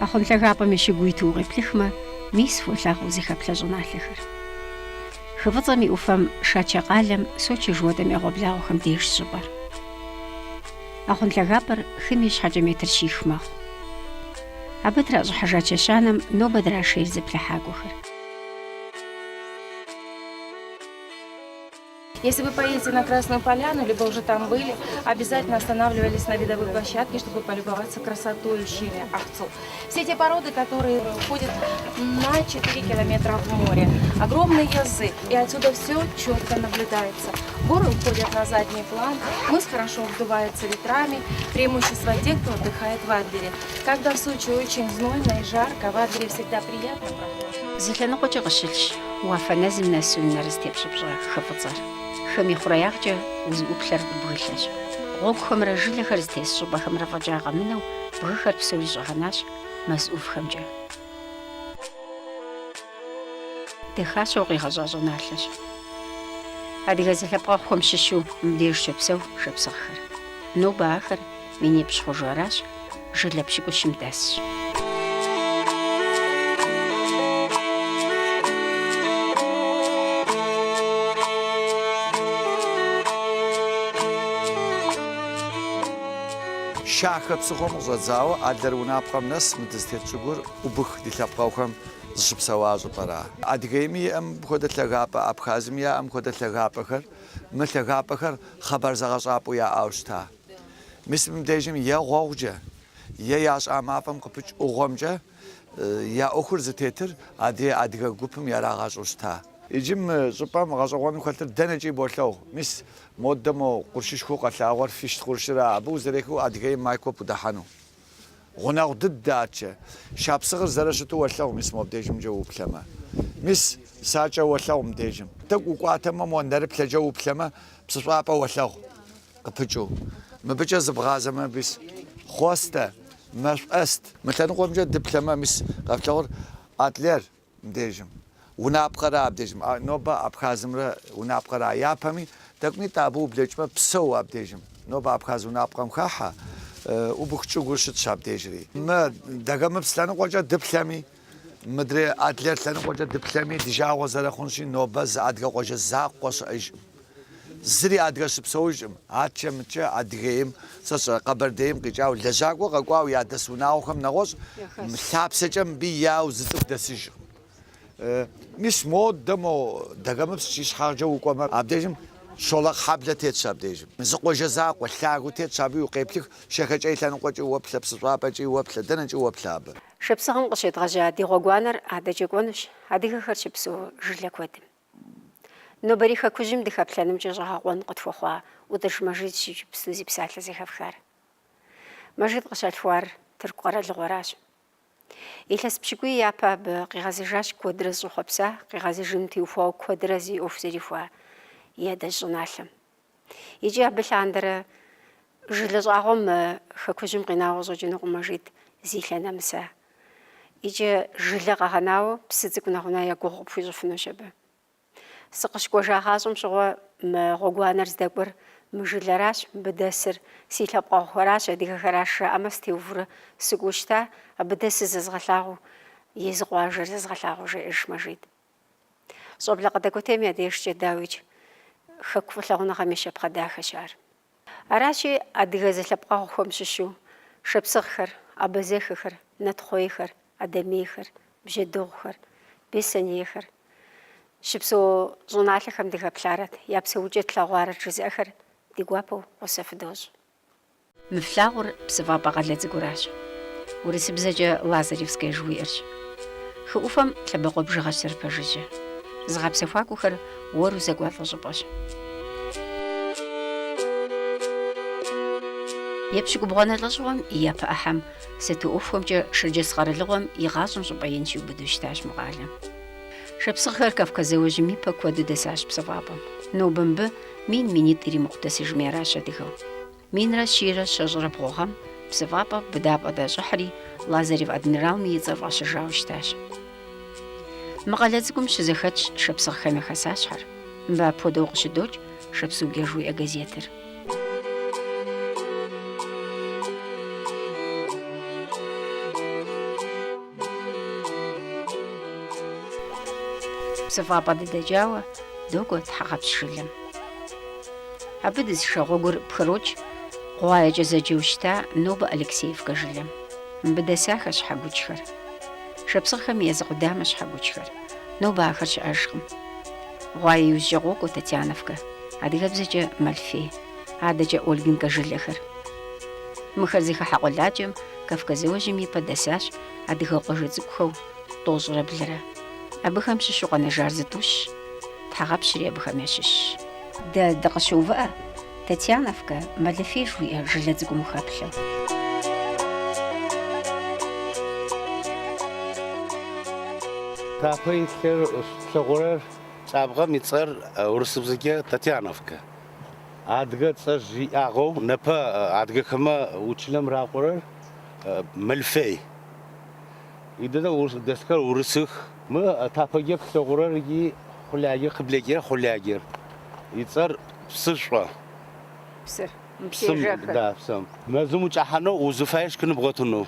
Ахъумлъэгапӏэм и щыгуиту укъеплъыхмэ, мис фолъагъу зыхэплъэ щӏыналъэхэр. Хы фӏыцӏэм и ӏуфэм Шачэ къалэм Сочи жыуэдэм ягъуэблагъуэхэм деж щӏыпӏэр. Ахъумлъэгапӏэр хым и щхьэкӏэ метр щих мэхъу. Абы тращӏыхьыжа чэщанэм нобэ драшейр зыплъыхьакӏуэхэр. Если вы поедете на Красную Поляну, либо уже там были, обязательно останавливались на видовой площадке, чтобы полюбоваться красотой ущелья Ахцу. Все те породы, которые уходят на 4 километра в море. Огромный язык, и отсюда все четко наблюдается. Горы уходят на задний план, мыс хорошо вдувается ветрами, преимущество тех, кто отдыхает в Адлере. Когда в Сочи очень знойно и жарко, в Адлере всегда приятно прохладно. Зылъэныкъуэкӏэ къыщылъщ уафэнэзым нэсу нэрыс тепщӏыпщӏэ хы фӏыцӏэр. Хым и хъуреягъкӏэ узыӏуплъэр бгылъэщ. Гъуэгухэмрэ жылэхэр зытес щӏыпӏэхэмрэ фӏэкӏа къэмынэу бгыхэр псори щӏэгъэнащ мэз ӏувхэмкӏэ. Дахащэу къигъэщӏа щӏыналъэщ. Адыгэ зылъэпкъэгъухэм щыщу мыбдеж щопсэу шапсыгъхэр. Нобэ ахэр минипщӏ хъужу аращ, жылэ пщыкӏущым дэсщ. Шахэ псыхъуэм къыщӏэдзауэ Адлэр унапкъэм нэс мы дызытет щӏыгур ӏубых ди лъэпкъэгъухэм зыщыпсэуа щӏыпӏэра. Адыгейми иӏэм хуэдэ лъагапӏэ, Абхазми яӏэм хуэдэ лъагапӏэхэр, мы лъагапӏэхэр хъэбар зэгъэщӏапӏэу яӏэу щыта. Мис мыбдежым е гъуэгъукӏэ, е ящӏа мафӏэм къыпыкӏ ӏугъуэмкӏэ я ӏуэхур зытетыр адыгэ гупым ярагъэщӏу щыта. Иджы мы щӏыпӏэм гъэщӏэгъуэну хэлъыр дэнэкӏи болъэгъу. Мис модэ мо къуршышхуэу къэлъагъуэр фищ къуршыра, абы узэрехыу Адыгейм майкоп удэхьэну. Гъунэгъу дыдатчэ. Шапсыгъыр зэрыщыту уэлъэгъу мис мобдежымкӏэ уплъэмэ. Мис сакӏэ уэлъэгъу мыбдежым. Тӏэкӏу укӏуатэмэ мо нэрыплъэкӏэ уплъэмэ псыщӏапӏэ уэлъэгъу къыпыкӏыу. Мыбыкӏэ зыбгъазэмэ мис хъуэстэ, мэшӏэст. Мы лъэныкъуэмкӏэ дыплъэмэ мис къэфлъэгъур Адлер мыбдежым. Унапкъэра абдежым. Нобэ Абхазымрэ унапкъэра япэми тӏэкӏуми абы ублэкӏмэ псэу абдежым. Нобэ Абхаз унапкъэм хахьэ, ӏубых чӏыгур щытщ абдежри. Мы Дагэмыпс лъэныкъуэкӏэ дыплъэми, мыдрей Адлер лъэныкъуэкӏэ дыплъэми ди жагъуэ зэрыхъунщи нобэ зы адыгэ къуажэ закъуэ щыӏэжкъым. Зыри адыгэ щыпсэужкъым. Атчэ мычэ Адыгейм, Къэбэрдейм къикӏауэ лэжьакӏуэ къэкӏуауэ ядэс унагъуэхэм нэгъуэщӏ лъапсэкӏэ мыбы яу зы цӏыху дэсыжкъым. Мис модэ мо Дагэмыпс щищхьакӏэ укӏуэмэ абдежым щолэхъ хьэблэ тетщ абдежым. Зы къуажэ закъуэ лъагэу тетщ, абы укъеплъых щэхэкӏэ и лъэныкъуэкӏи уоплъэ, псыщӏапӏэкӏи уоплъэ, дэнэкӏи уоплъэ абы. Шапсыгъым къыщедгъэжьа ди гъуэгуанэр адэкӏэ кӏуэнущ адыгэхэр щыпсэу жылэ куэдым. Нобэри хэкужьым дыхэплъэнымкӏэ щӏэгъэкъуэн къытхуэхъуа ӏутӏыж Мэжид щыпсу зи псалъэ зэхэфхар. Мэжид къыщалъхуар тырку къэралыгъуэращ. Илъэс пщыкӏуий япэ абы къигъэзыжащ куэдрэ зыщӏыхъуэпса, къигъэзыжын теухуауэ куэдрэ зи ӏуэху зэрихуа едэщ щӏыналъэм. Иджы абы лъандэрэ жылэ щӏагъуэм хэкужьым къинауэ щӏэкӏынукъым Мэжид зи лъэнэмыса. Иджы жылэ къэгъэнауэ псы цӏыкӏу нэхъ я гугъу къыпхуищӏыфынущ абы. Сыкъыщыкӏуэжа гъащӏэм щыгъуэ мы гъуэгуанэр здэкӏуэр мы жылэращ, мыбыдэсыр си лъэпкъэгъухэращ, адыгэхэращ жаӏэмэ стеувурэ сыкӏуэу щыта, абы дэсыр зэзгъэлъагъуу езы къуажэр зэзгъэлъагъуу жеӏэж Мэжид. Щӏэблэ къыдэкӏуэтейм я дежкӏэ дауичӏ хэку фӏылъэгъуныгъэм и щапхъэ дахэщ ар. Аращи адыгэ зылъэпкъэгъухэм щыщу шапсыгъхэр, абазэххэр, нэтхъуейхэр, адамейхэр, бжьэдыгъухэр, бесэнейхэр щыпсэу щӏыналъэхэм дыхэплъарэт, я псэукӏэ тлъэгъуарэт жызыӏэхэр ди гуапэу къосэфыдощӏ. Мы флъагъур псыфӏапӏэ къалэ цӏыкӏуращ. Урысыбзэкӏэ Лазаревская жыхуиӏэрщ. Хы ӏуфэм лъэбакъуэ бжыгъэщ зэрыпэжыжьэ. Зыгъэпсэхуакӏуэхэр уэру зэгуалӏэ щӏыпӏэщ. Епщыкӏубгъуанэ лӏэщӏыгъуэм япэ ӏыхьэм сыту ӏуэхухэмкӏэ шэрджэс къэралыгъуэм и гъащӏэм щӏыпӏэ инщи убыду щытащ мы къалэм. Шапсыгъхэр Кавказэуэжьым ипэ куэду дэсащ псыфӏапӏэм. Нобэ мыбы мин-минитӏ иримыкъу дэсыжми аращ адыгэу. Минрэ щийрэ щэщӏрэ бгъугъэм псыфӏапӏэ быдапӏэ дэщӏыхьри Лазарев адмиралми и цӏэр фӏэщыжауэ щытащ. Мы къалэ цӏыкӏум щызэхэтщ шапсыгъхэм я хэсащхьэр. Мыбы апхуэдэу къыщыдокӏ «Шапсыугэ» жыхуиӏэ газетыр. Псыфӏапӏэ дыдэджауэ докӏуэ тхьэгъэпщ жылэм. Абы дызышагъуэгур пхрокӏ, гъуаекӏэ зэджэу щыта Нобэ Алексеевкэ жылэм. Мыбы дэсахэр щхьэгуджхэр. Шапсыгъхэм езы къудамэ щхьэгуджхэр. Нобэ ахэр щыӏэжкъым. Гъуаи иужькӏэ къокӏуэ Татьяновкэ. Адыгэбзэкӏэ Малъфей, адэкӏэ Ольгинкэ жылэхэр. Мыхэр зыхыхьэ къуэладжэм Кавказыуэжьым ипэ дэсащ адыгэ къуажэ цӏыкӏухэу тӏощӏрэ блырэ. Абыхэм щыщу къэнэжар зытӏущ, тхьэгъэпщри абыхэм ящыщщ. Дыкъыщыувыӏэр Татьяновкэ Малъфей жуиӏэ жылэ цӏыкӏум хэплъэу. Тапэ илъэр плъэгъурэр цӏабгъэм ицӏэр урысыбзэкӏэ Татьяновкэ. Адыгэ цӏэр жиӏагъэу нэпэ адыгэхэмэ учылэм ракъорэр Малъфей. Идэнэ дэсхэр урысых. Мы тапэкӏэ плъэгъурэр и хъулагъэр къыблэкӏэ хъулагъэр. Ицӏэр псышӏо. Псыр. Псым, да, псым. Мэзым учӏахьэнэу узыфаеш кыныбгъотынэу.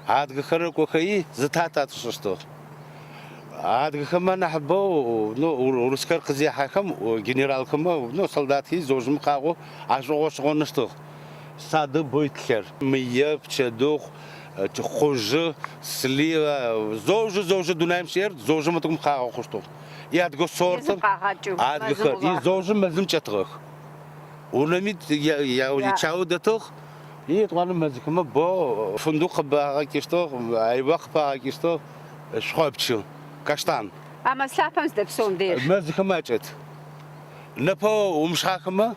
Адыгэхэр кӏохэи зытататышъыщтыгъ. Адыгэхэмэ нахьыбэу урысхэр къызехьэхэм генералхэмэ солдатхи зожым къагъо ашӏогъошӏыгъоныщтыгъ. Сады бойлъэр. Мые, пчэдыгъу, хъужьы, слива, зожы дунаим щер, зожы мытыгъум къагъо хъущтыгъ. И адыгэ сортым адыгэхэр и зожы мэзым кӏэтыгъэх. Унэми яучау дэтыгъ. И тӏуанэ мэзыхэмэ бо фундук къыбагъэкӏыщтыгъ, айва къыпагъэкӏыщтыгъ, шъхъопчы. Каштан. А маслъапэм здэпсэум деж? Мэзыхэмэ акӏэт. Нэпэ умышъхьахэмэ,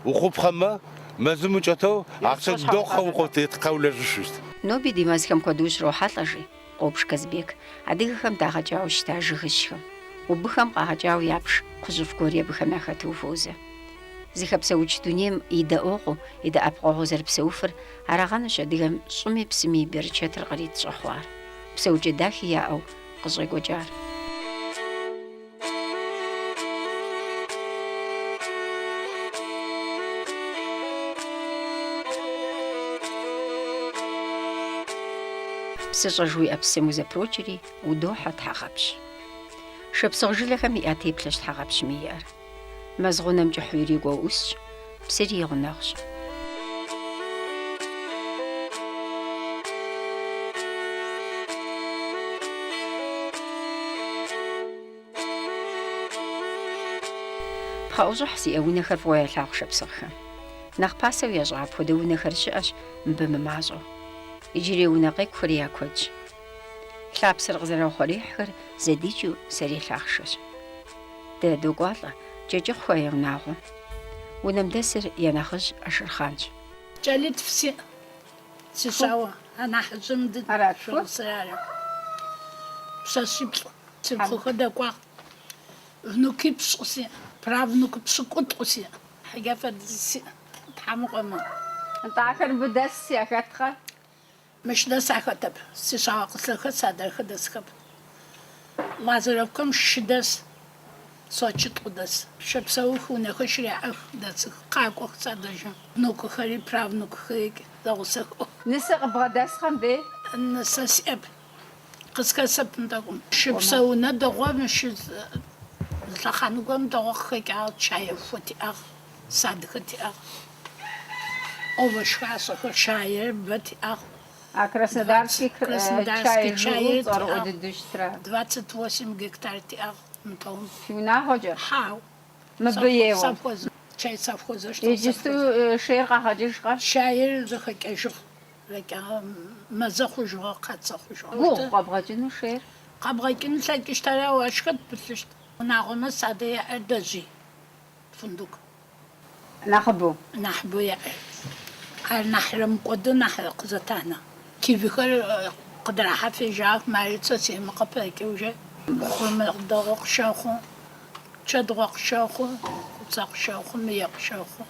ухъупхъэмэ, мэзым укӏэтэу ахъщэ дохъэу къотет къэулэжьыщыщт. Ноби ди мэзхэм куэдыу щрохьэлӏэжи, къопш Казбек, адыгэхэм дагъэкӏауэ щыта жыгыжьхэм. Убыхэм къагъэкӏауэ япш кхъужьыф гуэри абыхэм яхэту фозэ. Зыхэпсэуч дунейм и дэӏуэгъуэу, и дэӏэпкъуэгъуэу зэрыпсэуфыр арагъэнущ адыгэм щӏыми псыми берычэтыр кърит щӏэхъуар. Псэукӏэ дахи яӏэу къыщӏекӏуэкӏар. Псыщӏэ жуиӏэ псым узэпрокӏри, удохьэ тхьэгъэпщ. Шапсыгъ жылэхэм и ӏэтеплъэщ тхьэгъэпщми иӏэр. Мэз гъунэм кӏыхьу иригуэ ӏусщ, псыри и гъунэгъущ. Пхъэӏущӏыхь зиӏэ унэхэр фӏыуэ ялъагъу шапсыгъхэм. Нэхъ пасэу ящӏа апхуэдэ унэхэр щыӏэщ мыбы мымащӏэу. Иджырей унэ къекухэри я куэдщ. Лъапсэр къызэрахъуэрихьхэр зэдикӏыу сэри лъахъшэщ. Дэ докӏуалӏэ кӏэкӏыхъуэ я унагъуэм. Унэм дэсыр я нэхъыжь Ашырхъанщ. Кӏэлитф сиӏ. Сищауэ анахь жьым дыдшъугъусырарэ. Пшъэшъиплӏ. Цыпхъухэ дэкӏуагъ. Внукипшӏ сиӏ. Правнукипшӏыкӏутӏ сиӏ. Хьэкӏэ фэдиз сиӏ. Тхьэмыкъуэмэ. Нтӏахэр мыбы дэс яхэтхъэ? Мыщ дэс ахэтэп. Сищауэ къыслъэхэт садэрхэ дэсхэп. Лазаревкэм шы дэс. Сочытӏу дэс. Шапсэух унэхэр щыряӏэх дэсых. Къакӏох садэжьым. Внукыхэри правнукыхэри зэгъусэхыӏох. Нысэ къыбгъэдэсхэм де? Нысэ сиӏэп. Къысхэсэп нтӏэгъум. Шыпсэ унэ дэгъуэм шы лъэхъэнугъэм дэгъуэ къыхэкӏагъ чаефэ тиӏагъ. Садхэ тиӏагъ. Овощхашъэхэр чаер бэ тиӏагъ. А Краснодарский чай цӏэрыӏуэ дыдэу щытра? 28 гектар тиӏагъ нтӏэгъум. Фи унагъуэкӏэ? Хьау. Мыбы еуэ? Совхоз. Чай совхозэ штэ. Иджысту шейр къагъэкӏыжкъэ? Чаер зэхэкӏэжыгъ. Зэкӏагъ мэзэ хъужыгъэ, къацэ хъужыгъэ. Гугъу къэбгъэкӏыну шейр? Къэбгъэкӏын лъэкӏыщтэрэ уэшхэт пылъыщт. Унагъуэмэ садэ яӏэр дэжьи. Фундук. Нэхъыбэу? Нахьыбэу яӏэр. Ар нахьырэ мыкӏуэду нахьырэ къызэтанэ. Кивихэр къыдрахьэфежьагъ, Марицэ семыкъэ пэкӏыужэ. Дэгъуэ къыщэхъу, чэдгъуэ къыщэхъу, куцэ къыщэхъу, мые къыщэхъу,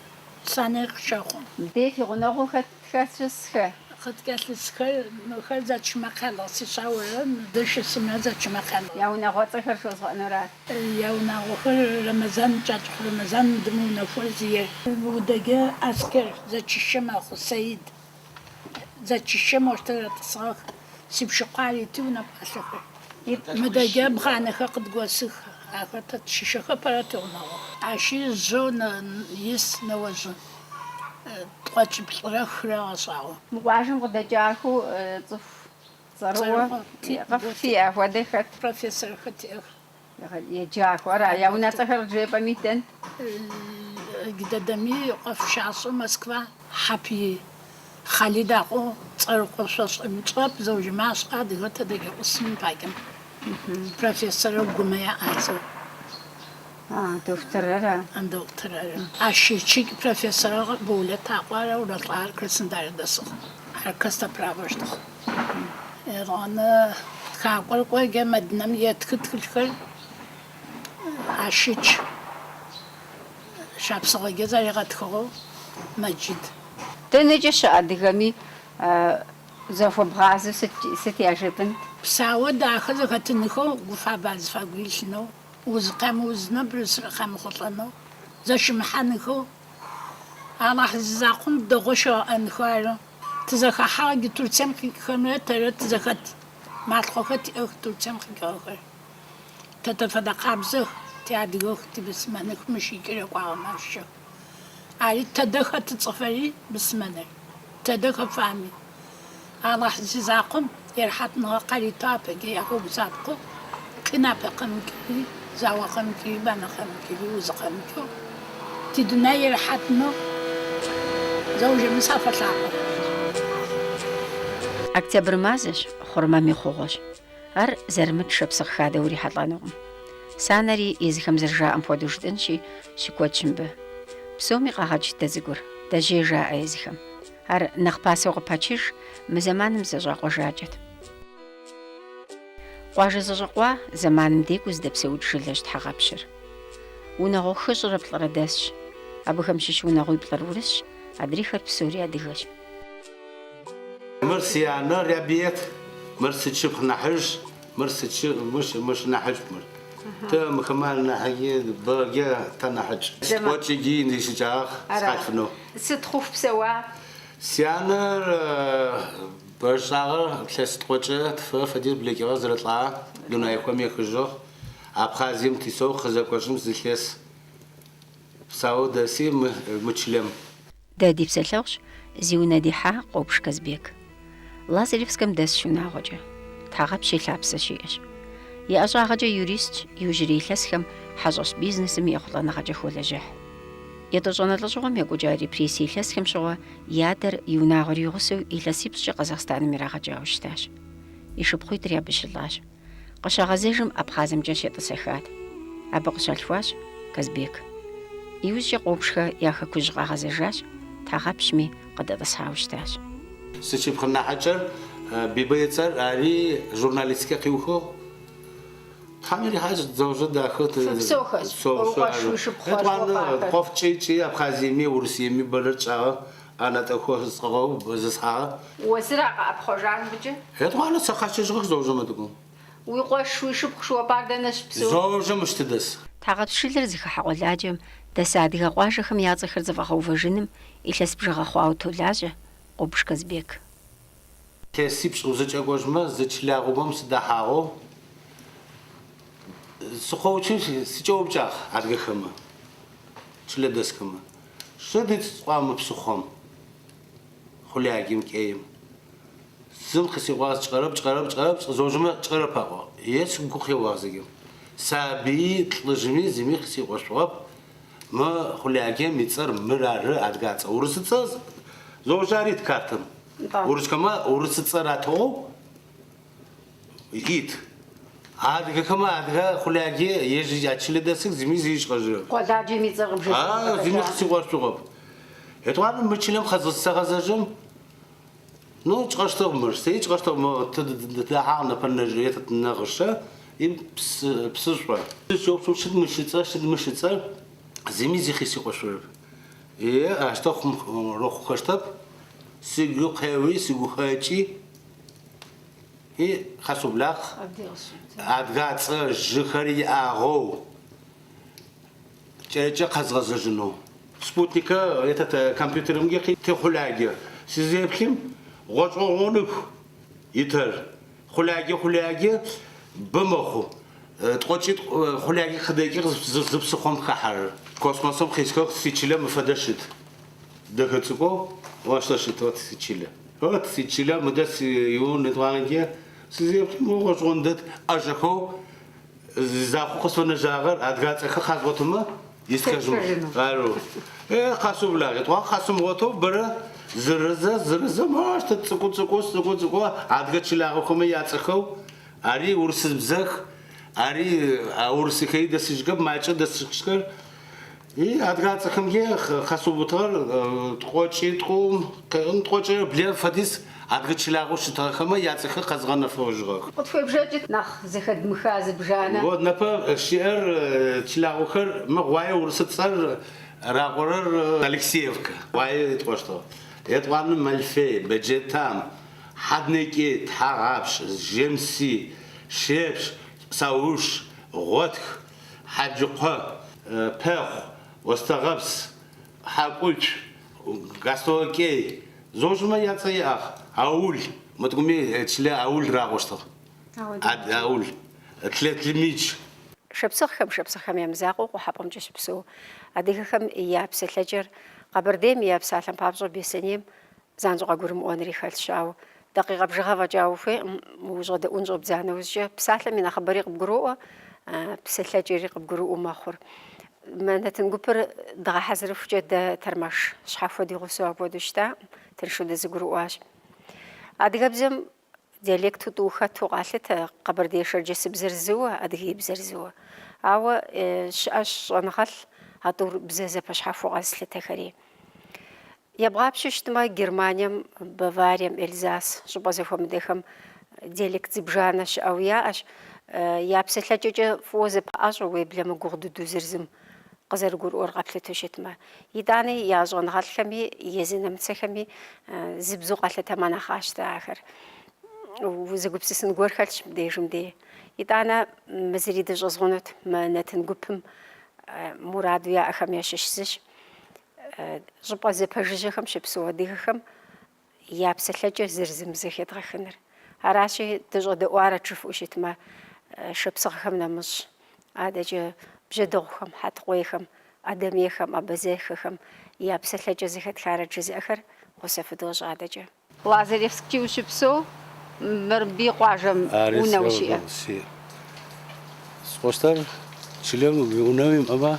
санэ къыщэхъу. Де фи гъунэгъуу хэт хэлъысхэ? Хэт хэлъысхэр мыхэр зэчымэкъэлэ. Сищауэрэ дэшысымэ зэчымэкъэлэ. Я унагъуэцӏэхэр щозгъэӏэнура? Я унагъуэхэр Рамазан кӏэкӏ, Рамазан дымыунэхуэр зиер. Удэгэ аскер зэчыщэ мэхъу, Саид. Зэчыщэ моштэр тӏысгъэх. Сипшыкъуари ти унэпӏалъэхэр. Мыдэгэ бгъанэхэр къыдгуэсых. أخذت شيشة براتونا عشي زون يس نوزن تقاتش بطريقة صعبة مقاشم قد جاركو صاروة غفية ودخت بروفيسور ختير يجاكو رأي ونتخر جيبا ميتن قدامي يقف شخص موسكوا حبي خالد أخو صاروا صوص متراب زوج ماس قاعد يقول تدقي قسم باكم بروفيسور جميع أزو دكتورة دكتور أشيء بروفيسور بولة تقوى ولا طار كرسن دار دسخ هركستا برافوش دخ أنا كابل قوي جمد نم يتكت كل أشيء شاب صغير جزاري قدخو مجد تنجش أدغمي زوفو بغازو ستي أجبن بساوة داخل غتنخو غفا باز فاقويل شنو وزقام وزنا برس رقام خطلنو زش محنخو أنا حزاقون دغشو أنخوارو تزخا حاجة ترسم خمرة ترى تزخت ما تخوخت أخ ترسم خمرة تتفادى قابزه تعدي أختي بس منك مشي كده قامشة عارف تدخل تصفري بس منك تدخل فامي أنا حزاقون يرحتنا قلي تابك ياخو بزابكو كنا بقم كي زاوا قم كي بنا قم كي وزقم كي تدنا يرحتنا زوج مسافة لاقو أكتبر مازش خرمامي خوغش أر زرمت شبسخ خاده وري حطلانوغم سانري إزخم زرجاء أمفودوش دنشي شكوتشم به بسومي قاعدش تزقر دجيجاء إزخم أر نخباسوغ باتشيش مزمانم زجاق وجاجت قواج زجاقوا زمانم ديكوز دبسود شلجت حغابشر ونغو خجر بلردسش أبوخم شش ونغو بلرورش أدريخر بسوريا ديغش مرسي أنا ربيت مرسي تشوف نحج مرسي تشوف مش نحج مر تم كمان نحجي برجع تنحج واتشي جي نيشجاخ سقفنو ستخوف بسوا سيانر برشاغر كلاس تقوتش فدير بليكي غزر طلع لنا يكون يخرجوا أبخازيم تيسو خزاكوشم زكلاس سعود سي متشلم دادي بسلوش زيونا دي حا قوبش كزبيك لازريفسكم دس شو ناغوجا تاغب شي لابسة شيئش يا أجاغجا يوريست يوجري لسكم حاجوش بيزنسم يخلنا غجا خولجح يدوجانا لجوغم يقوجا ريبريسي لسكم شغوا يادر يوناغر يغسو إلاسيبسجا قزاقستان ميراغجا وشتاش يشبخوي دريابش اللاش قشا غزيجم أبخازم جاشي تسخات أبقشا الفواش كزبيك يوجي قوبشها ياخا كوجغا غزيجاش تاغبشمي قد أدسهاوشتاش سيشيب خلنا حجر بيبيتر علي جورناليستيكا قيوخو خامري حاجة زوجة داخل سوخش سوخش طبعا قف شيء أبخازيمي وروسيمي بلرتشا أنا تأخذ صغو بزسها وزرع أبخوجان بجي طبعا سخاش جغ زوجة ما تقول ويقوش ويشبخ شو باردنش بسو زوجة مش تدس تاغب شلر زيخا حقولاجم دسادغا قواجخم يازخر زفاخو فجنم إلس بجغا خواو تولاجه قوبش كزبيك كسيبش وزج أقوجما زج لاغوبم سداحاغو سخوتشي سجوب جاخ عدغخما شلا دسكما شدت قام بسخم خلاقيم كيم زم خسي واز تقرب زوجما تقرب هاغو يس غوخي وازيم سابي تلجمي زمي خسي واشواب ما خلاقيم يتصر مرار عدغاص ورسص زوجاري تكاتم ورسكما ورسصراتو يجيت هذا كما هذا خلاقي يجي ياتشل دسك زمي زيش قجر قداجي ميزغم زمي خسي واشواب يتوان مچلم خزص غزجم نو تقشتو مرسي تقشتو ما تدعنا بنجريت تنغشه يبس بسشوا شوف شد مشيتص زمي زي خسي واشواب إيه أشتاق روح خشتب سيجو قوي سيجو خاتي إيه خسوا بلاخ أدغات جخري أغو جا خزغز جنو سبوتنيكا يتا كمبيوتر مجيخي تخلاقي سيزيبكم غوطونك يتر خلاقي بمخو تقولي خليك خديك زبسخهم خحر كوسموسهم خيسكو سيتشيلا مفدشت دكتسكو واشتشت وتسيتشيلا وتسيتشيلا مدس يون نتوانجي سيزيبت مو غوندت أجاكو زاخو خصونا جاغر أدغات خاصبتما يسكجو قالوا خاصو بلاغي تو خاصو موتو برا زرزة ماش تسكو أدغات شلاغو خمي ياتسكو أري ورس بزخ أري ورس كي دسجب ما يشد دسجكر أدغات خمي خاصو بطر تقوشي بلي فديس أدغات شلاغو شتاخما ياتسخ قزغنا فوجغ قد في بجاجت نخ زخد مخاز بجانا ود نبا شعر شلاغو خر مغواي ورس تصر راغورر أليكسييفكا واي تقوشتو يتوان ملفي بجتام حدنكي تحابش جمسي شيبش ساوش غوتخ حجقه بخ واستغبس حقوش غاستوكي زوجما ياتياخ اول ما تقومي تشلا اول راغوشتو اول ثلاث لميج شبسخم يمزاقو وحبهم جشبسو أديكم يابس الحجر قبرديم يابس على بابزو بيسنيم زانزو قاقورم أونري خالشاو دقيقة بجغة وجاو في وجود أنجو بزانا وزجا بسالة من أخباري قبقروه بسالة قبقروه ماخر ما نتنقبر دغا حزر في جد ترمش شحافو دي غسوا بودشتا تنشو دي زقروواش أديك بزم دياليكتو توخا توغالت قبردي شرجس بزرزوه أديك بزرزوه أو أش نغل هاتور بزازة بشحافو غازلة تخري يبغى بششتما جرمانيا بافاريا إلزاس شو بازفهم ديخم ديالكت زبجانش أو ياش يابس لجوجا فوز بأش ويبلا مقعد دوزرزم قزر قور أرغبت شتما يداني يازون غالخمي يزين متسخمي زبزو قالت ما نخاش تآخر وزقب سسن قور خالش بديجم دي يدانا مزريد جزغونت ما نتنقبهم مراد ويا أخم يششش جبا زباجيخم شبسو ديخم يابس لجا زرزم زخيت غخنر هراشي تجو دوارة تشوف وشتما شبسخم نمش عادة بجدوخم حتقويخم أدميخم أبزيخم يابس لجا زخيت خارج جزء آخر وصف دوج عادة لازريفسكي وشبسو مربي قواجم ونوشيا سپوستر چلم ونویم أبا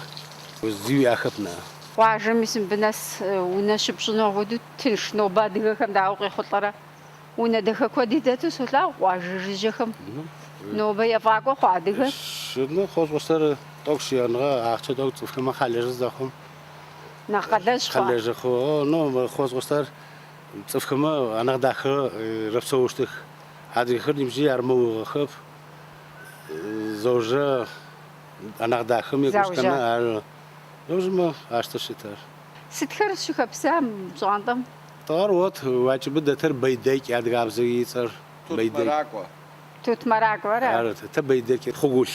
وزيو أخبنا قواجم اسم بناس ونشبشنا ودو تنشنو بعدها كم دعوة خطرة وندخل كوديداتو سلا قواجم نوبة يفاقو قادها شنو خوش سپوستر توكسي أنا أحكي توك تفهم خالج زخم نقدش خالج خو نو خوش سپوستر تفهم أنا داخل رفسوشتك هذه خدمة جي أرمو خف زوجة أنا داخل ميكوش كنا زوج ما أشتشتر ستخرج شو خبسام جاندم طاروت واجب بدأ تر بيدك يا قاب زي تر بيدك توت مراك ورا تبيدك خجول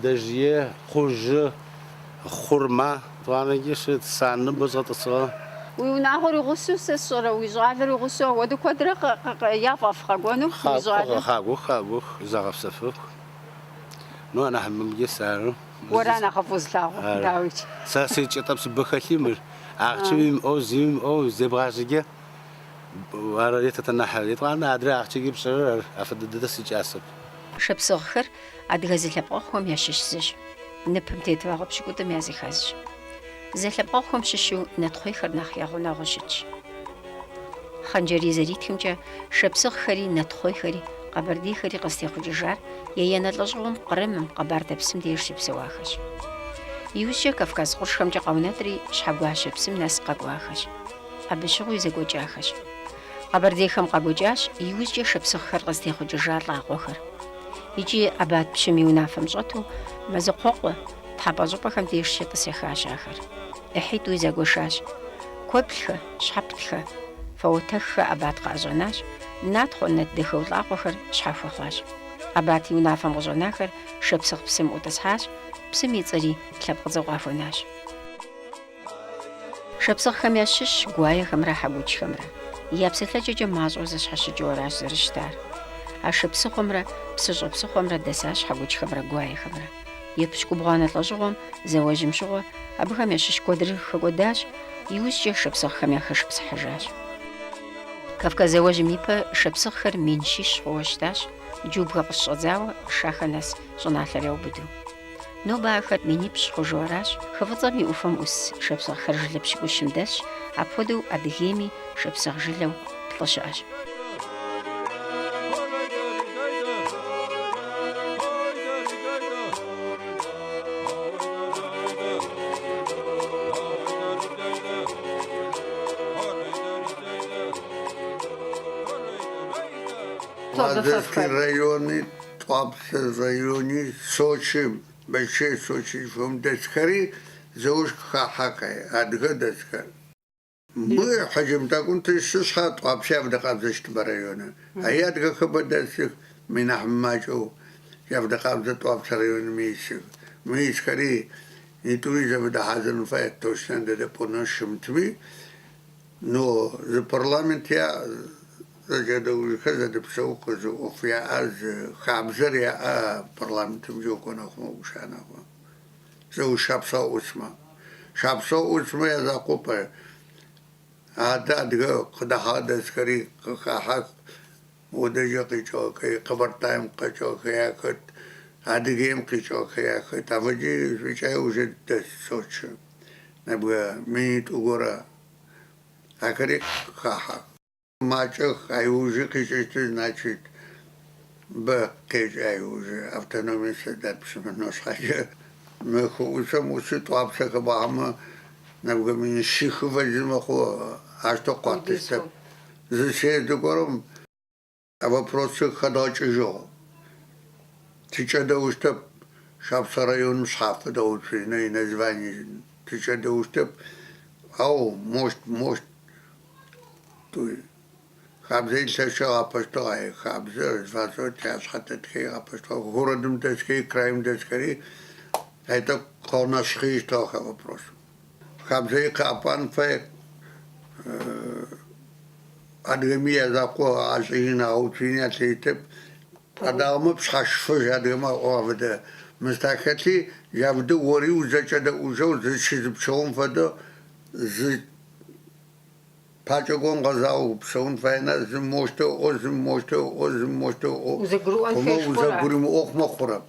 دجية خج خرمة طبعا يجيش تسان بزغط الصغار وناخذ غسوس الصورة ويجعل غسوس ودو كدر يافف خاقونو خاقو زغف سفك نو أنا هم مجسر ورانا خفوز لاغو داويش ساسيتش طبس بخشيمر أختيم أو زيم أو زبغاشجة وريت تنحى طبعا أدري أختي بسرعة أفضل دسيج أسب شبسخر أدغز لبقهم يششش نبهم تيتواغب شكوت ميازي خازش زلبقهم ششو ندخوي خرناخ ياغونا غشش خنجري زريتهم جا شبسخري ندخوي خري قبردي خري قصتي خججار يانا لجغم قرمم قبرد بسم ديش شبسواخش يوجا كفكاز قرشهم جا قوناتري شحبوها شبسم ناس قاقواخش أبشغو يزاقو جاخش قبردي خم قاقو جاش يوجا شبسخر قصتي خججار لاغوخر يجي أباد بشمي ونافم جاتو مزقوقو تحبازوبا خم ديش شطسي خاش آخر إحيتو يزاقو شاش كوبلخة شحبتخة فوتخة أباد قازوناش نادخو ندخو لاغوخر شحفو خاش أباتي ونافم غزوناخر شبسخ بسم وتسحاش بسم يتزري تلبق زغافوناش شبسخ خم يشش قوايا خمرا حبوش خمرا يابسخ لجوجا مازو زشحش جوراش زرشتار а шыпсыхъумрэ псыщӏэ-псыхъуэмрэ дэса щхьэгъуэджхэмрэ гуаехэмрэ. Епщ губгъуанэ лӏэщӏыгъуэм зэуэжьым щыгъуэ абыхэм ящыщ куэдрыр хэкӏуэдащ, иужькӏэ шыпсыгъхэм яхэшыпсыхьыжащ. Кавказ зэуэжьым ипэ шыпсыгъхэр мин щищ хъууэ щытащ, джубгэ къыщӏэдзауэ шахэ нэс щӏыналъэр яубыду. Нобэ ахэр минипщӏ хъужу аращ, хы фӏыцӏэм и ӏуфэм ӏус шыпсыгъхэр жылэ пщыкӏущым дэсщ, апхуэдэу Адыгейми шыпсыгъ жылэу плӏы щыӏэщ. Мазырский районы, Туапсе районы, Сочи, Большой Сочи, Фомдескари, Зауш Хахакай, Адгадескар. Мы хотим так он ты шишха Туапсе в Дакабзешт района. А я Дакабадесик, Минахмачу, я в Дакабзе Туапсе район Мисик. Мы искари, и туризм в Дахазен Файт, точно до поношим тви, но за парламент я زاد وكذا بسوق وفي عز خابزر يا برلمان تمجو كنا خو وشانا خو زو شابسا اسمه يا زاقوبا هذا دغ قد هذا سكري خاخ ودجا قيچو كي قبر تايم قيچو كي اكت هذا جيم قيچو كي اكت تاوجي وشاي وجد سوتش نبغى ميت وغورا اكري خاخ Мачех, а уже кичечи, значит, б-кеч, уже автономия седат, но шаге. Мы хусам усы туапса кабама, набгами шиху возьмаху, а что квартиста. Зачем докором, а вопросы ходачи жо. Сейчас да уступ, шапса район шафа да уступ, на название. Сейчас да уступ, ау, может, туй. خابزه سشا آپشتوهای خابزه واسه تاس خطت که آپشتوه خوردم دستی کرایم دستی هیتا خانشخیش تا خبر پروس خابزه کاپان فه ادمی از اقوا عشقین آوتینی تیتب ادامه بسخشفش ادامه آوده مستقلی جوده وری وزچه وزو زشیز بچون فدا ز پاچگون غذاو بسون فاینا زموشته وزگرو آخ مخورب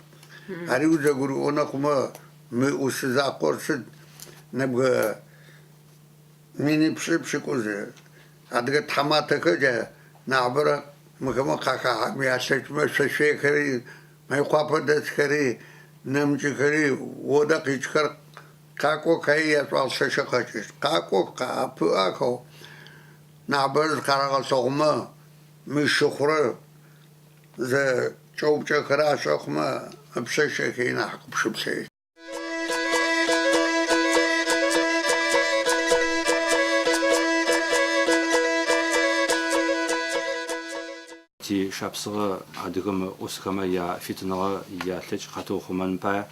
هری وزگرو آن خما می اوسزا قرصد نبغى مینی بشکوزه ادگه تماته که نعبره مکم خاکا میاشت مشفی کری میخواب دست کری نمچی کری ودا کیچ کر کاکو کایی اتوال ششکاچش کاکو کاپو آکو نعبر کارگاه سوما میشخوره ز چوبچه کراش سوما بسشه که نه حق بشه تی شبسه ادغام اوسکما یا فیتنالا یا تج خطو خمان پا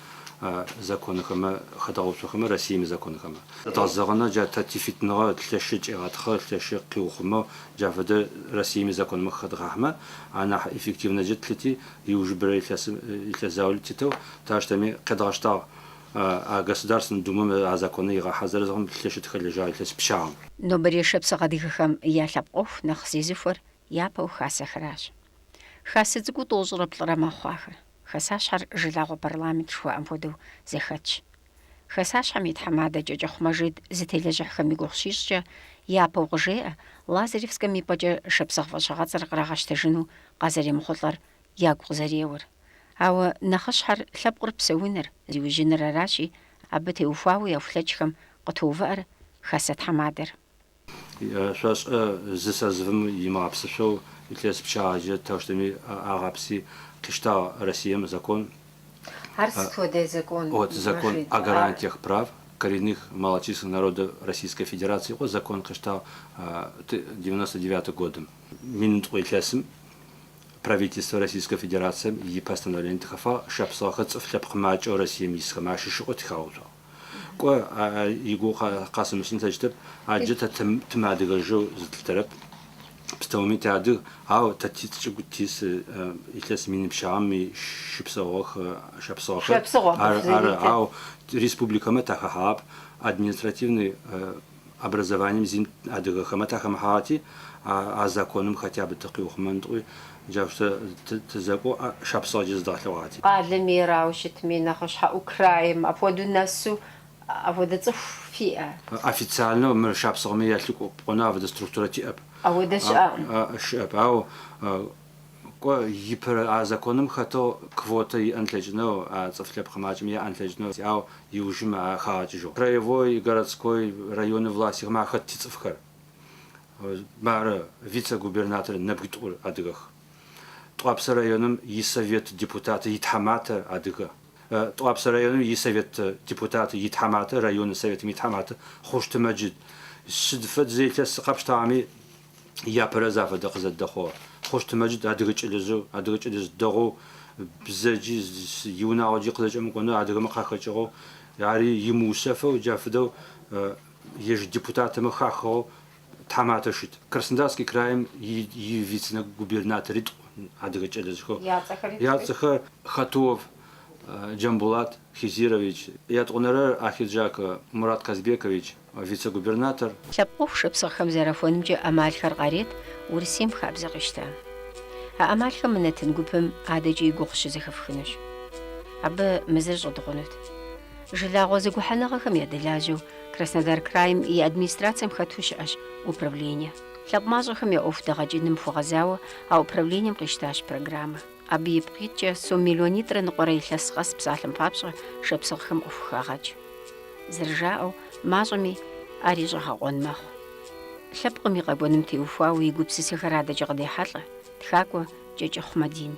زکون خما خطاو خما رسمی زکون خما تازگانه جا تی فیتنالا تلاشج اغتخال تلاش قیو خما جافد رسمی زکون مخد خما انا افکتیو نجت تی یوج برای تلازاول تیتو تاشتمی قداشتا государственным думам азаконы ига хазарзгам тлешит халежа тлес пшам но берешепса гадихам я лапов нах зизифор я по хасахраш хасыцгу тозрыплара махаха хасашар жилагы парламент шо амфоду зехач хасаш хамид хамада жожохмажид зитележахами гохшишча я по гже лазаревсками паже шепсахвашагацар грагаштэжину газарим хотлар яг гузаревер أو نخشحر ثبقر بسوينر زي جنرالاشي أبتي وفاوي أو فلتشكم قطوفر خاصة حمادر. شاش زسازم يمابسشو يتلاس بشاجة تاشتمي أغابسي قشتا رسيم закон. Арстходе закон. Вот закон о гарантиях прав коренных малочисленных народов Российской Федерации. Вот закон кышта 99 годом. Минут уйлясым. Правительство Российской Федерации и постановление Тхафа шапсахат в хлебхмач о России мисхамаши шот хауза. Ко его касым синтажтып аджета тмадыгажу зттереп пстомами тяды, а татит чугутис итлес мини пшами шипсорох шапсорох. А республика Матахахаб административный образованием зим адыгахама тахамахати, а законом хотя бы такой ухмантуй. جاوشت تزاقو شابساج زداخلواتي. قادمي راوشت مين أخش أوكراين أفود الناس أفود تصف فيها. официально мы шапсагами ялтику пона в структурати ап. أود шап ау ко гипер законом хато квота и антлежно цафлеп хамачми я антлежно ау южма хаджу. Краевой и городской районы власти ма хатицфхар. Мара вице-губернатор набгитур адыгах. Туапса районом и совет депутата Итхамата адыга. Туапса районом и совет депутата Итхамата, районный совет Итхамата, хошты маджид. Шидфат зейтес капштами я паразафа дакзаддахо. Хошты маджид адыга челезу дагу бзаджи юнаоджи кылачам кону адыга махахачо. Яри Емусефа джафдо еж депутатам хахо Таматашит. Краснодарский край и вице-губернатор адыга челезхо. Яцахар Хатуов Джамбулат Хизирович. Ятунер Ахиджак Мурат Казбекович, вице-губернатор. Шапов шапсахам зарафонымджи амалхар гарет урсим хабзагышта. А амалхам минатын гупым ададжи гухши захафхыныш. Абы мизаж одгонут. Жилагъо зэгухьэныгъэхэм ядэлажьэу Краснодар краем и администрацием хэту щыӏэщ управление. Лъэпкъ мащӏэхэм я ӏуэху дэгъэкӏыным хуэгъэзауэ а управлением къищтащ программэ. Абы и пкъитӏкӏэ сом миллионитӏрэ ныкъуэрэ илъэс къэс псалъэм папщӏэ шапсыгъхэм ӏуэху хагъэкӏ. Зэрыжаӏэу мащӏэми ар и щӏэгъэкъуэн мэхъу. Лъэпкъым и къэкӏуэным теухуауэ и гупсысэхэр адэкӏэ къыдехьэлӏэ. Тхакӏуэ кӏэкӏыхъу Мадин.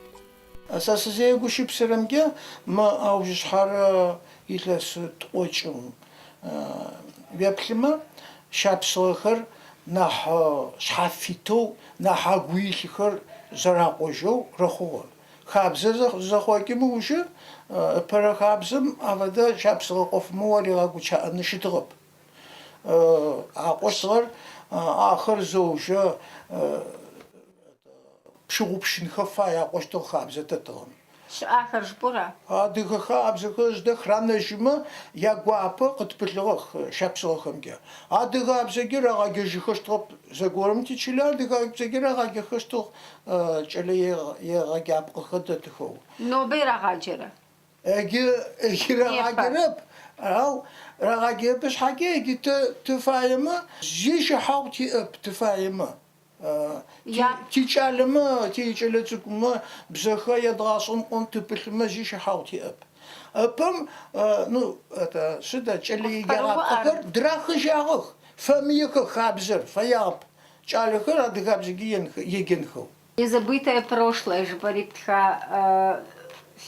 Асасызея гущыпсырэмгэ мы аужышъхьарэ илъэс тӏокӏым веплъымэ шапсыгъэхэр нахь шъхьафитэу нахь агуилъыхэр зэракъожьэу рэхъугъэ. Хабзэ зэхъокӏымэ ужы пэрэ хабзэм афэдэ шапсыгъэ ӏофымэ оригъэгучъыӏэны щытыгъэп. Акъошъгъэр ахэр зэужэ пшыгъупшынхэ фай акъощтыгъ хабзэ тэтыгъэм. Щыӏахэр жыпӏэра? Адыгэ хабзэхэр зыдэ хранэжьымэ ягуапэ къытпылъыгъэх шапсыгъэхэмгэ. Адыгабзэкӏэ рагъэгежьыхэщтыгъэп зэгорэм тичылэ адыгабзэкӏэ рагъэгъэхэщтыгъ кӏэлэегъэджапкъэхэ дэтыхэу. Нобэ рагъаджэрэ? Эгьи рагъаджэрэп. Ау рагъаджэпэ шъхьакӏэ эгьи тыфаемэ зищыхьагъ тиӏэп тыфаемэ. Тичалэмэ тичалэ цӏыкӏумэ бзэхэ ядгъашӏэм къон тыпылъымэ зищыхьагъ тиӏэп. Ыпэм ну это сыда кӏэлэегъапкъэхэр драхыжьагъэх. Фамиехэ хабзэр фаягъэп. Кӏалэхэр адыгабзэкӏи егенхэу. Незабытое прошлое жыпӏэритхэ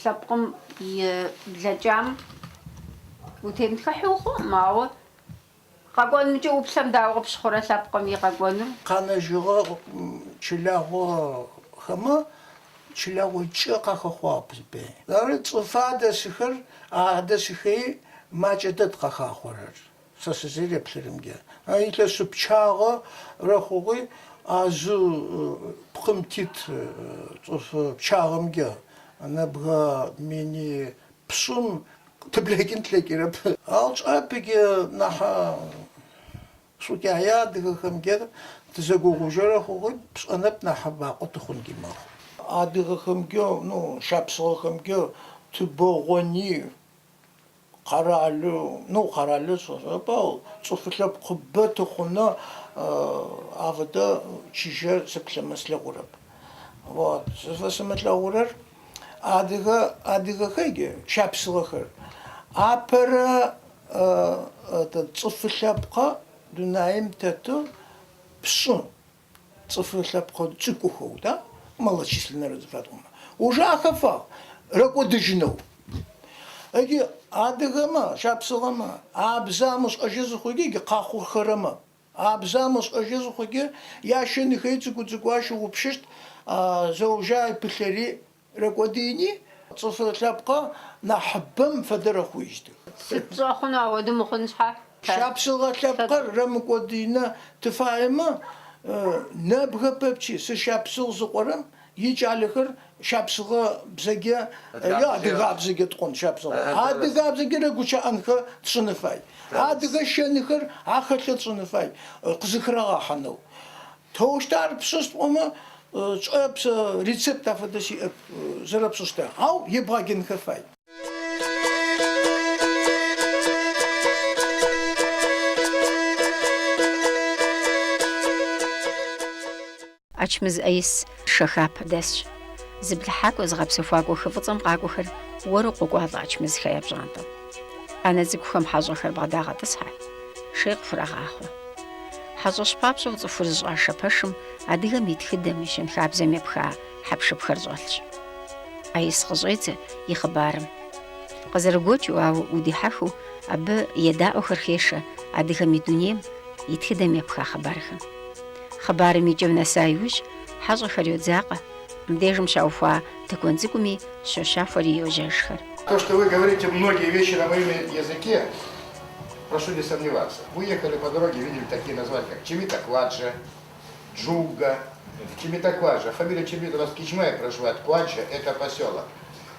лъэпкъым и блэкӏам утемытхыхьыу хъу, мауэ къэкӏуэнкӏэ уплъэм дауэ къыпщхъурэ лъэпкъым и къэкӏуэныр? Къанэжьыгъэ чылагъохэмэ чылагъо кӏы къахэхъуагъ бзыпэ. Ары цӏыфэ адэсыхэр адэсыхэи макӏэ дэд къэхахъорэр. Сэ сызэреплъырымгэ. Илъэсы пчагъэ рэхъугъи азы пхъым тит цӏыф пчагъэмгэ. Нэбгъэ мини пшӏым тыблэкӏин тлъэкӏырэп. Ау чӏапыгэ нахьа шӏукӏая адыгэхэмгэ тызэгугъужьэрэ хъугъи пшӏэнэп нахьа бакъо тыхъунги мэхъу. Адыгэхэмгэ ну шапсыгъэхэмгэ тыбэгъони къэралы шӏэшӏэпӏэу цӏыф лъэпкъ бэ тыхъунэ афэдэ чыжьэ сыплъэмэ слъэгъурэп. Вот сымылъэгъурэр адыгэхэгэ шапсыгъэхэр апэрэ цӏыф лъэпкъэ дунаим тету пшӏы цӏыф лъэпкъэ цӏыкӏухэу да малочисленнэрэ зыфатӏумэ. Уже ахэфагъ рэкӏодыжьынэу. Эгьи адыгэмэ шапсыгъэмэ абзамэ шӏэжьы зыхъугъи къахъурхэрэмэ абзамэ шӏэжьы зыхъугъи яшэныхэи цӏыкӏу-цӏыкӏуащи упщыщт зэужа пылъэри рэкӏодыни цӏыф лъэпкъэ нахьыбэм фэдэрэ хъуищтых. Сыт щӏэхъуну ауэдэ мыхъун щхьа? Шапсыгъэ лъэпкъэр рэмыкӏодынэ тыфаемэ نبغى ببشي سشابسل زقرم يجعلهر شابسغة بزجة يا دقاب بزجة تكون شابسغة هذا بزجة رجوش أنخ تصنفاي هذا شنخر آخر تصنفاي قزخرا حنو توشتار بسست وما بس ريسبت أفدشي زرب سست أو يبغى جنخفاي أشمز أيس شخاب دش زبلحاك وزغبسفاك وخفضم قاقوخر ورق وقواض أشمز خياب جانطم أنا زكوخم حاجوخر بغداغة تصحى شيق فراغاخو حاجوش بابشو وزفرز عشا باشم أديغا ميتخدم ميشن خاب زمي بخا حبش بخرجوالش أيس خزويتي يخبارم قزرقوتو أو وديحاخو أب يداء خرخيشة أديغا ميدونيم يتخدم يبخا خبارخم خبار ميجونا سايوش حاجة خريوت زاقة مدежем шауфа такой зикуми шоша форио жешхар. То, что вы говорите многие вещи на моем языке, прошу не сомневаться. Вы ехали по дороге, видели такие названия, как Чимитакваджа, Джуга, Чимитакваджа. Фамилия Чимит у нас Кичмая проживает. Кваджа – это поселок.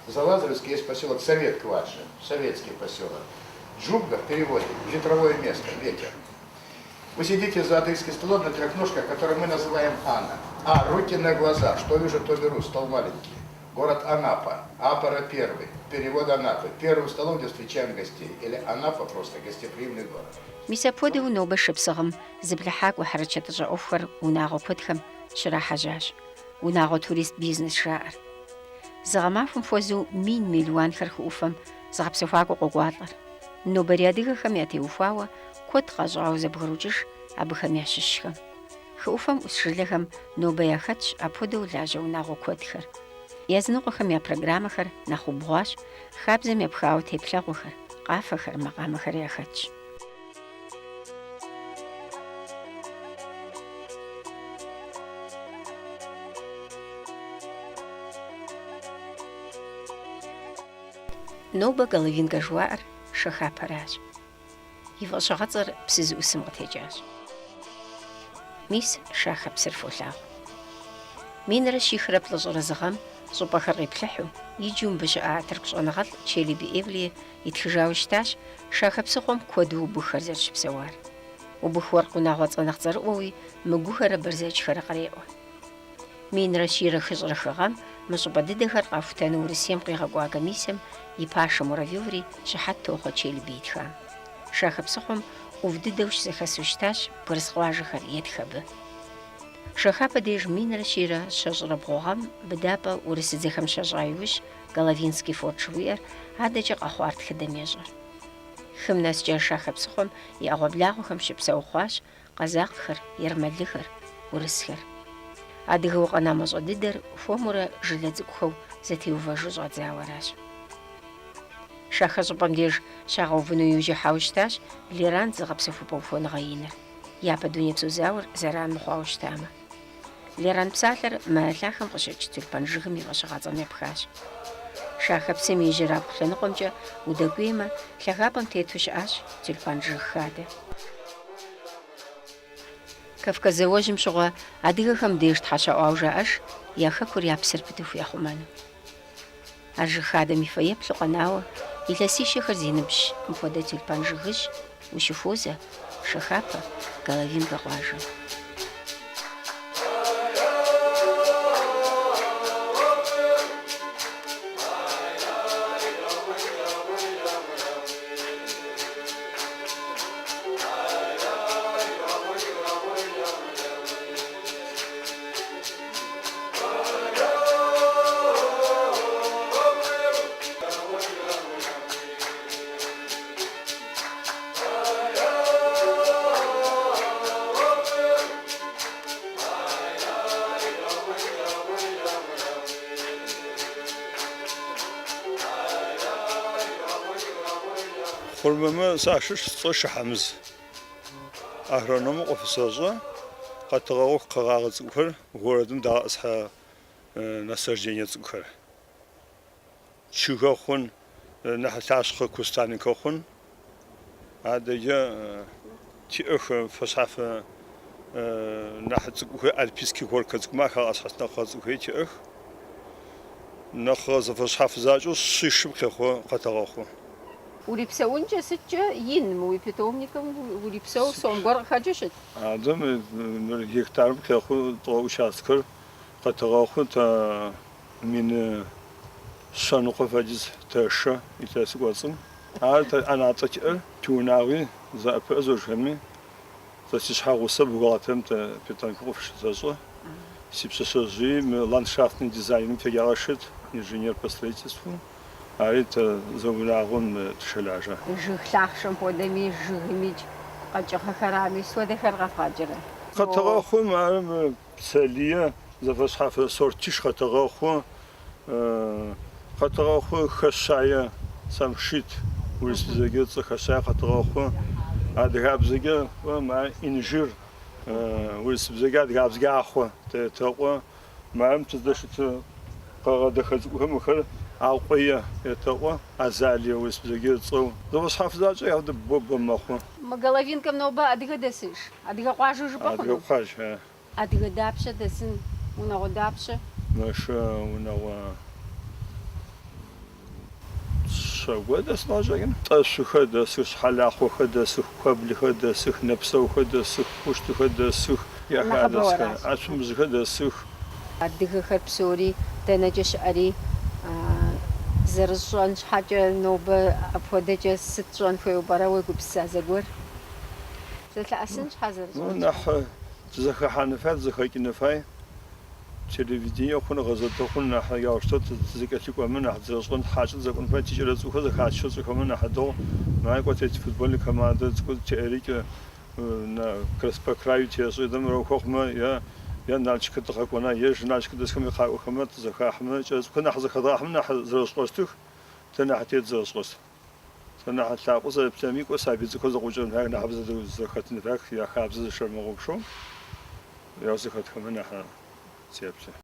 За Лазаревский есть поселок Совет Кваджа, советский поселок. Джуга в переводе – ветровое место, ветер. Вы сидите за адыгским столом на трех ножках, который мы называем Ана. А, руки на глаза, что вижу, то беру, стол маленький. Город Анапа, Апара первый, перевод Анапы. Первым столом, где встречаем гостей. Или Анапа просто, гостеприимный город. ميسابودي ونوبة شبصغم زبلحاك وحرشة جاوفر وناغو بودخم شرا حجاج وناغو توريست بيزنس شاعر زغمافم فوزو مين مليون خرخ أوفم زغبسفاكو قوقواتر نوبة رياديغا خمياتي وفاوة كود غاجعو زبغروجش أبخم يحششخم خوفم وشرلخم نوبة يخدش أبودو لاجو ناغو كودخر يزنوقخم يا برنامجخر ناخو بغاش خابزم يبخاو تيبلاغوخر قافخر مقامخر يخدش نوبة قلبين جوار شخا براج يفضل غطر بسز اسم غتجاج ميس شاخة بسرفو لاغ مين رشي خرب لزور زغم صوبا خرب لحو يجون بشاء تركش أنغل تشيلي بإبلي يتخجاوشتاش شاخة بسقوم كودو بخرزرش بسوار وبخور قنا غط أنغزر قوي مجوهر برزاج خرقريقو مين رشي رخز رخغم مصوبا ددخر قافتان ورسيم قيغا قواقا ميسم يباشا مرافيوري شحاتو خوشيلي بيتخام شاخة بسقوم وفددوش زخسوشتاش برسقواجة خريت خبه شاخة بديج مين رشيرة شجرة بغوغم بدابا ورسيزيخم شجرايوش غالافينسكي فورتشوير عادجا قاخوارت خدم يجر خمناس جار شاخة بسقوم يأغوبلاغو خم شبساوخواش قزاقخر يرمدلخر ورسخر عادغو قنا مزو ددر فومورا جلدزكخو زتيو فاجوزو عدزاوراش شاخة زبام ديج شاغو فنو يوجي حاوشتاش ليران زغبسفو بوفون غيينر يابا دوني بسو زاور زران مخواوشتاما ليران بسالر ما لاخم قشج تلبان جغمي غشغازم يبخاش شاخة بسمي جراب خلنقمجا ودقويما لغابم تيتوش اش تلبان جغ خاده كفكا زواجم شغا عديغخم ديش تحاشا اوجا اش ياخا كوريا بسر بدوف ياخمانو أجغ خاده مفايب لقناوه إلاسيشي خرزينبش مفودا تلبان جغش وشفوزة شخابة قلبين قواجه خرمما ساشش صش حمز أهرنم قفصاجة قطعوا قراغز كر وردم دا أصحى نسرجينية كر شو خون نحتاج كوستاني كخون هذا جا تأخ فصحف نحن تقول البيسكي وركز ما خلاص حتى خلاص وهيك نخاز فش حافظاجو شيش بخو قطعه وليبسون جسدجا ين مو يبتومنيكم وليبسو سومغور خاجشت آدم هكتار بخو تو شاسكر قطعه تا من شانوق فاجز تاشا يتاسقوسم أنا تكر توناوي زاب أزوجهمي تسيش حاوسة بغلاتهم تا بيتانكوفش تزوج سيبسوجي لандшафтный дизайн تجارشت инженер по строительству а это завулагон тшелажа жихлахшым подами жигмич قاچخخرامي سودخر غفاجره خطغخو ما ساليه زفصحف سورتيش خطغخو خطغخو خشايه سامشيت ولسزاجيت خشايه خطغخو ادغابزيجا وما انجير ولسزاجات غابزغاخو تتقوا ما امتدشت قغدخزهم خر عقيه يتقوا ازاليه ولسزاجيت صو زفصحف زاجي يهد بوب مخو مغلавинкам ноба адыга десиш адыга қажыжы бақын адыга қаж адыга дапшы десін унағы дапшы наша унава шагва десмажаген ташуха десуш халахуха десух каблиха десух напсауха десух пуштуха десух яхадасха ашумзуха десух адыга хапсори тенеджеш ари زرشان حاجة نوبة أبودة ستشان في وبراوي قبسة زجور زتلا أسنج حزر نح زخ حنفات زخ كنفاي تلفزيون خون غزة خون نح يارشت زكاتي كمان نح زرشان حاجة زكون فاي تجرا زخ زخ حاجة زخ كمان نح دو ما يقول تيجي فوتبول كمان ده زخ تأريك نا كرسبا كرايو تيجي دم روخ ما يا نالشك تقاكونا يش نالشك دسكم يقاو خمت زخ أحمد جز كنا حزق ضاع من نح زرشقستك تنا حتى زرشقست تنا حتى قص بتميك وسابي زخ زخ وجن هاي نحبز زخت نفاك يا خابز شرمغوشو يا زخت كمان نح سيبسه